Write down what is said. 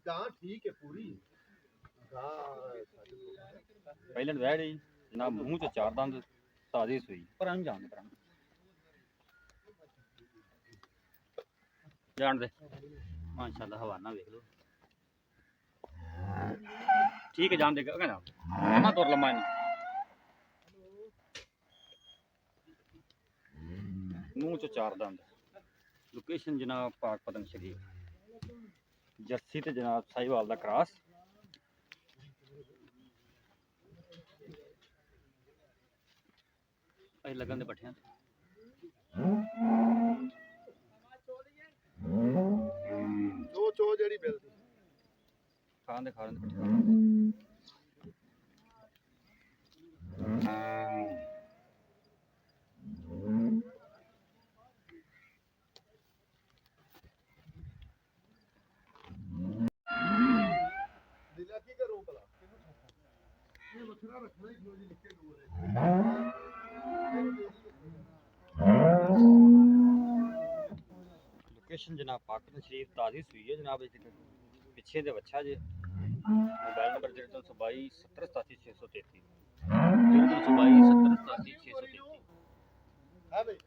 ਗਾਂ ਠੀਕ ਹੈ ਪੂਰੀ ਗਾਂ ਪਹਿਲਾਂ ਵੈੜ ਹੀ ਜਨਾਬ ਮੂੰਹ ਚ ਚਾਰ ਦੰਦ ਤਾਜ਼ੀ ਸੂਈ ਪਰ ਅਸੀਂ ਜਾਣਦੇ ਪਰ ਜਾਣ ਦੇ ਮਾਸ਼ਾਅੱਲਾ ਹਵਾਨਾ ਵੇਖ ਲਓ ਠੀਕ ਹੈ ਜਾਣ ਦੇ ਕਹਿੰਦਾ ਮੈਂ ਤੁਰ ਲੰਮਾ ਇਹਨੂੰ ਮੂੰਹ ਚ ਚਾਰ ਦੰਦ ਲੋਕੇਸ਼ਨ ਜਨਾਬ ਪਾਕ ਪਤਨ ਸ਼ਰੀਫ ਜਰਸੀ ਤੇ ਜਨਾਬ ਸਾਹੀਵਾਲ ਦਾ ਕ੍ਰਾਸ ਅਸੀਂ ਲੱਗਣ ਦੇ ਪੱਠਿਆਂ ਤੇ ਚੋ ਜਿਹੜੀ ਮਿਲਦੀ ਖਾਣ ਦੇ ਪੱਠੇ ਦਿਲਾ ਕੀ ਕਰੂੰ ਭਲਾ ਇਹ ਵੱਖਰਾ ਰੱਖਣਾ ਹੀ ਜੋ ਜੀ ਨਿੱਕੇ ਦੂਰ ਲੋਕੇਸ਼ਨ ਜਨਾਬ ਪਾਕਿਸਤਾਨ ਸ਼ਰੀਫ ਤਾਜ਼ੀ ਸੂਈ ਹੈ ਜਨਾਬ ਪਿੱਛੇ ਦੇ ਬੱਚਾ ਜੇ मोबाइल नंबर 0322 70 87 633 0322 70 87 633 ਹੈ ਬਈ